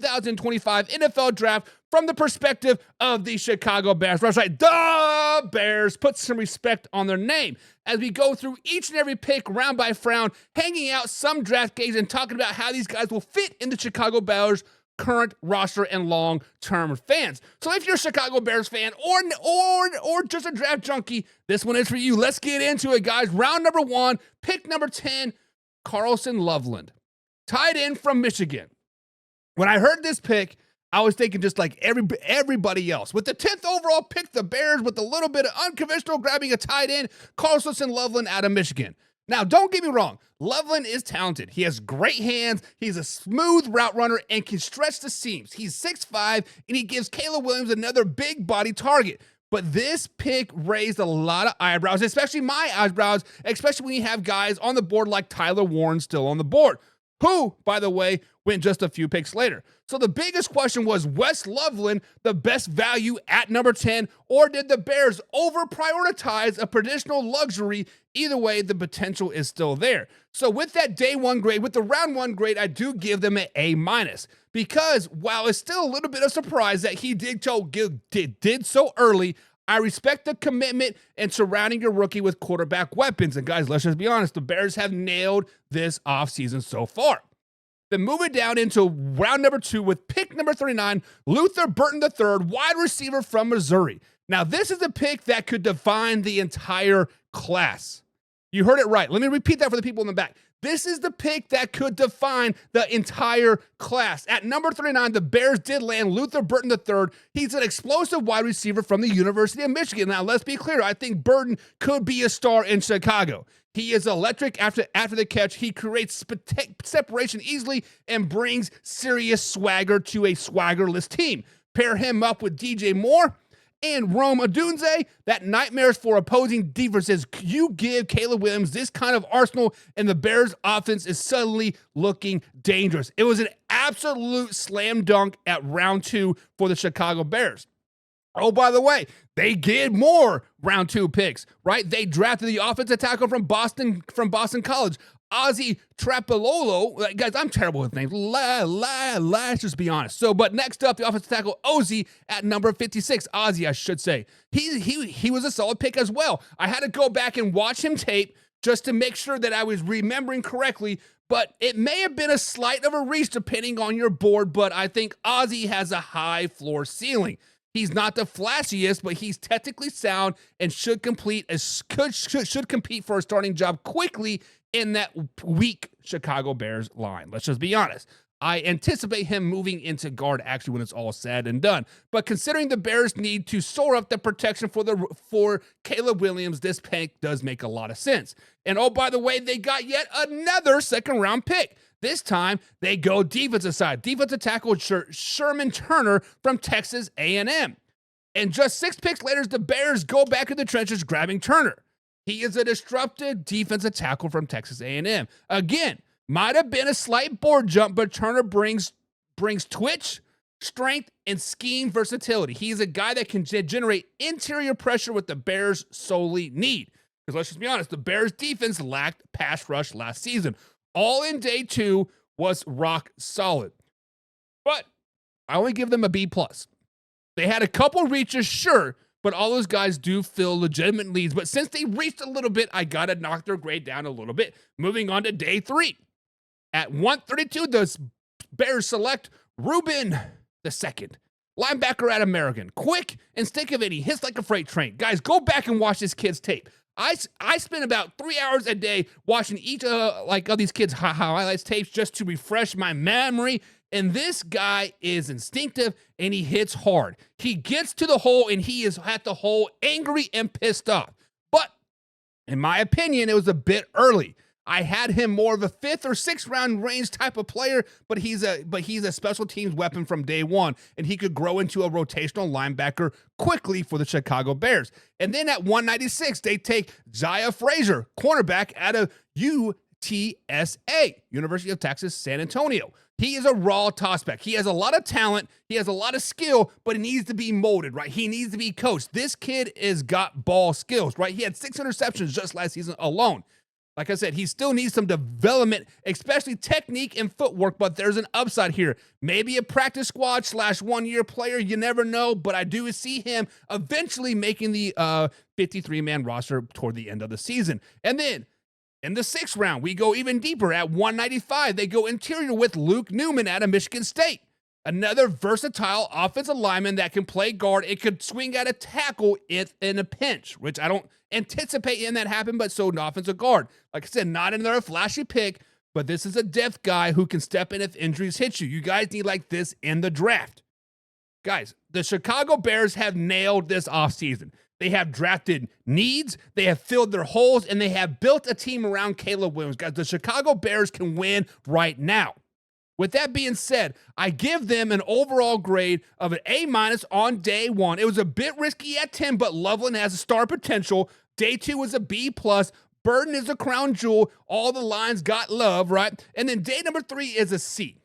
2025 NFL Draft from the perspective of the Chicago Bears. That's right, the Bears. Put some respect on their name as we go through each and every pick round by round, hanging out some draft games and talking about how these guys will fit in the Chicago Bears current roster and long-term fans. So if you're a Chicago Bears fan or just a draft junkie, this one is for you. Let's get into it, guys. Round number 1, pick number 10, Carlson Loveland, tight end from Michigan. When I heard this pick, I was thinking just like everybody else. With the 10th overall pick, the Bears, with a little bit of unconventional, grabbing a tight end, Carlson Loveland out of Michigan. Now, don't get me wrong. Loveland is talented. He has great hands. He's a smooth route runner and can stretch the seams. He's 6'5", and he gives Caleb Williams another big body target. But this pick raised a lot of eyebrows, especially my eyebrows, especially when you have guys on the board like Tyler Warren still on the board, who, by the way, went just a few picks later. So the biggest question was Wes Loveland the best value at number 10, or did the Bears over-prioritize a traditional luxury? Either way, the potential is still there. So with that day 1 grade, with the round 1 grade, I do give them an A-, because while it's still a little bit of surprise that he did so early, I respect the commitment and surrounding your rookie with quarterback weapons. And guys, let's just be honest, the Bears have nailed this offseason so far. Then moving down into round number 2 with pick number 39, Luther Burton III, wide receiver from Missouri. Now, this is a pick that could define the entire class. You heard it right. Let me repeat that for the people in the back. This is the pick that could define the entire class. At number 39, the Bears did land Luther Burton III. He's an explosive wide receiver from the University of Michigan. Now, let's be clear. I think Burton could be a star in Chicago. He is electric after the catch. He creates separation easily and brings serious swagger to a swaggerless team. Pair him up with DJ Moore and Rome Odunze, that nightmares for opposing defenses. You give Caleb Williams this kind of arsenal, and the Bears' offense is suddenly looking dangerous. It was an absolute slam dunk at round 2 for the Chicago Bears. Oh, by the way, they get more round 2 picks, right? They drafted the offensive tackle from Boston College, Ozzy Trapalolo. Guys, I'm terrible with names. Let's just be honest. But next up, the offensive tackle, Ozzy at number 56. Ozzy, I should say. He was a solid pick as well. I had to go back and watch him tape just to make sure that I was remembering correctly, but it may have been a slight of a reach depending on your board, but I think Ozzy has a high floor ceiling. He's not the flashiest, but he's technically sound and should compete for a starting job quickly in that weak Chicago Bears line. Let's just be honest. I anticipate him moving into guard actually when it's all said and done. But considering the Bears need to shore up the protection for Caleb Williams, this pick does make a lot of sense. And oh, by the way, they got yet another second-round pick. This time, they go defensive side. Defensive tackle Sherman Turner from Texas A&M. And just 6 picks later, the Bears go back in the trenches grabbing Turner. He is a disruptive defensive tackle from Texas A&M. Again, might have been a slight board jump, but Turner brings twitch, strength, and scheme versatility. He's a guy that can generate interior pressure what the Bears solely need. Because let's just be honest, the Bears defense lacked pass rush last season. All in day 2 was rock solid. But I only give them a B+. They had a couple reaches, sure, but all those guys do fill legitimate leads. But since they reached a little bit, I got to knock their grade down a little bit. Moving on to day 3. At 132, the Bears select Ruben II, linebacker at American. Quick and stick of it, he hits like a freight train. Guys, go back and watch this kid's tape. I spend about 3 hours a day watching each of these kids' highlights tapes just to refresh my memory. And this guy is instinctive and he hits hard. He gets to the hole and he is at the hole angry and pissed off. But in my opinion, it was a bit early. I had him more of a 5th or 6th round range type of player, but he's a special teams weapon from day 1, and he could grow into a rotational linebacker quickly for the Chicago Bears. And then at 196, they take Jaya Frazier, cornerback out of UTSA, University of Texas, San Antonio. He is a raw prospect. He has a lot of talent. He has a lot of skill, but he needs to be molded, right? He needs to be coached. This kid has got ball skills, right? He had 6 interceptions just last season alone. Like I said, he still needs some development, especially technique and footwork, but there's an upside here. Maybe a practice squad / 1 year player. You never know, but I do see him eventually making the 53-man roster toward the end of the season. And then in the 6th round, we go even deeper at 195. They go interior with Luke Newman out of Michigan State. Another versatile offensive lineman that can play guard. It could swing at a tackle in a pinch, which I don't anticipate in that happen, but so an offensive guard. Like I said, not another flashy pick, but this is a depth guy who can step in if injuries hit you. You guys need like this in the draft. Guys, the Chicago Bears have nailed this offseason. They have drafted needs, they have filled their holes, and they have built a team around Caleb Williams. Guys, the Chicago Bears can win right now. With that being said, I give them an overall grade of an A- on day 1. It was a bit risky at 10, but Loveland has a star potential. Day 2 was a B+. Burden is a crown jewel. All the lines got love, right? And then day number 3 is a C.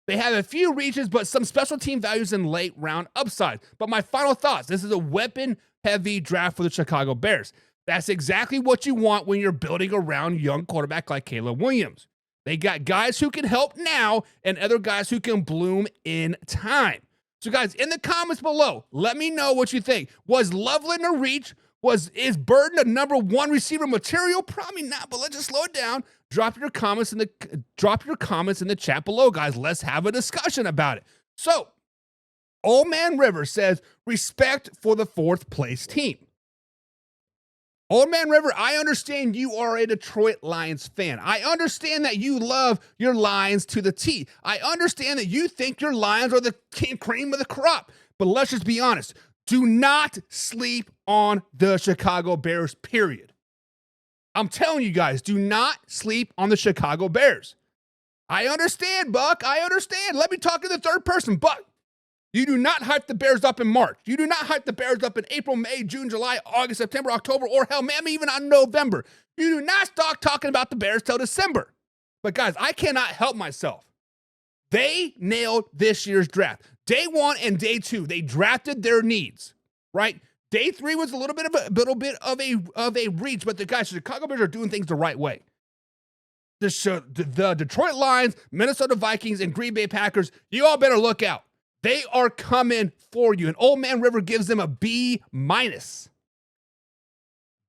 They have a few reaches, but some special team values in late round upside. But my final thoughts, this is a weapon-heavy draft for the Chicago Bears. That's exactly what you want when you're building around a young quarterback like Caleb Williams. They got guys who can help now and other guys who can bloom in time. So guys, in the comments below, let me know what you think. Was Loveland a reach? Is Burden a number 1 receiver material? Probably not, but let's just slow it down. Drop your comments in the chat below, guys. Let's have a discussion about it. So, Old Man River says, respect for the 4th place team. Old Man River, I understand you are a Detroit Lions fan. I understand that you love your Lions to the T. I understand that you think your Lions are the cream of the crop. But let's just be honest. Do not sleep on the Chicago Bears, period. I'm telling you guys, do not sleep on the Chicago Bears. I understand, Buck. I understand. Let me talk in the third person, Buck. You do not hype the Bears up in March. You do not hype the Bears up in April, May, June, July, August, September, October, or hell, man, even on November. You do not start talking about the Bears till December. But guys, I cannot help myself. They nailed this year's draft. Day 1 and day 2, they drafted their needs, right? Day 3 was a little bit of a reach, but the guys, the Chicago Bears are doing things the right way. The Detroit Lions, Minnesota Vikings, and Green Bay Packers, you all better look out. They are coming for you. And Old Man River gives them a B-.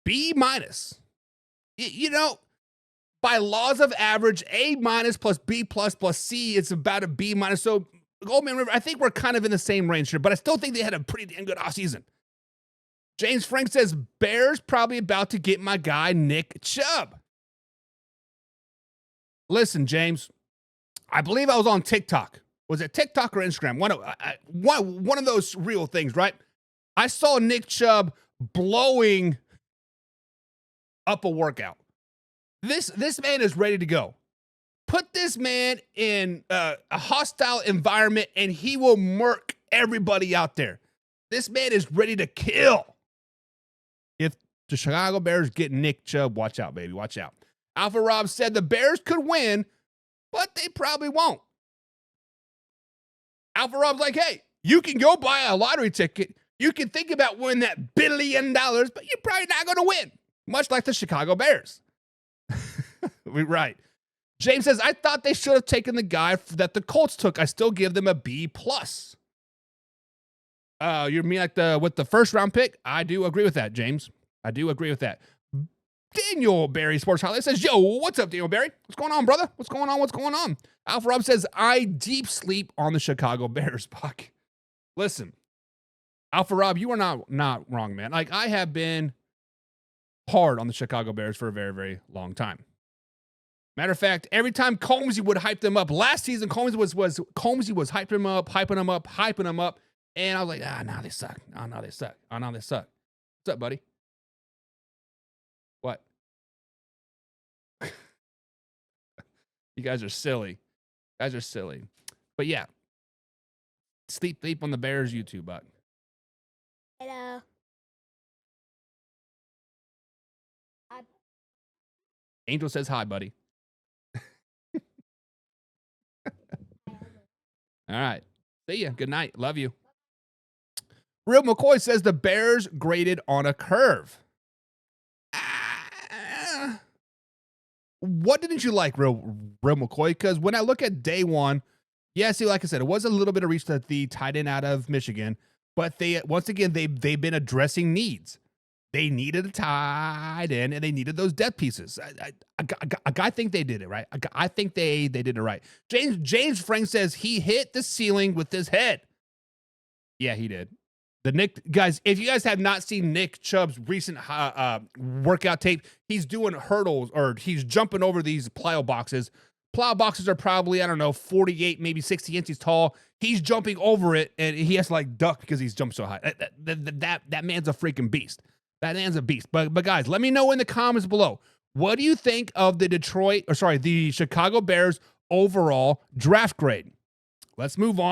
B-. You know, by laws of average, A- plus B+ plus C, it's about a B-. So, Old Man River, I think we're kind of in the same range here, but I still think they had a pretty damn good offseason. James Frank says, Bears probably about to get my guy, Nick Chubb. Listen, James, I believe I was on TikTok. Was it TikTok or Instagram? One of those real things, right? I saw Nick Chubb blowing up a workout. This man is ready to go. Put this man in a hostile environment and he will murk everybody out there. This man is ready to kill. If the Chicago Bears get Nick Chubb, watch out, baby. Watch out. Alpha Rob said the Bears could win, but they probably won't. Alpha Rob's like, hey, you can go buy a lottery ticket. You can think about winning that $1 billion, but you're probably not going to win. Much like the Chicago Bears. Right. James says, I thought they should have taken the guy that the Colts took. I still give them a B+. You mean like with the first round pick? I do agree with that, James. I do agree with that. Daniel Barry Sports Highlight says, yo, what's up, Daniel Barry? What's going on, brother? What's going on? What's going on? Alpha Rob says, I deep sleep on the Chicago Bears, Buck. Listen, Alpha Rob, you are not wrong, man. Like, I have been hard on the Chicago Bears for a very, very long time. Matter of fact, every time Combsy would hype them up, last season, Combsy was hyping them up, and I was like, now they suck. Now they suck. What's up, buddy? What? You guys are silly. But yeah, sleep on the Bears YouTube, Buck. Hello. Angel says hi, buddy. All right. See ya. Good night. Love you. Real McCoy says the Bears graded on a curve. what didn't you like, real McCoy? Because when I look at day one, yeah, see, like I said, it was a little bit of reach that the tight end out of Michigan, but they once again they've been addressing needs. They needed a tight end and they needed those depth pieces. I think they did it right. I think they did it right. James Frank says he hit the ceiling with his head. Yeah, he did. The Nick guys, if you guys have not seen Nick Chubb's recent workout tape, he's doing hurdles or he's jumping over these plyo boxes. Plow boxes are probably, I don't know, 48, maybe 60 inches tall. He's jumping over it and he has to like duck because he's jumped so high. That man's a freaking beast. That man's a beast. But guys, let me know in the comments below. What do you think of the Chicago Bears overall draft grade? Let's move on.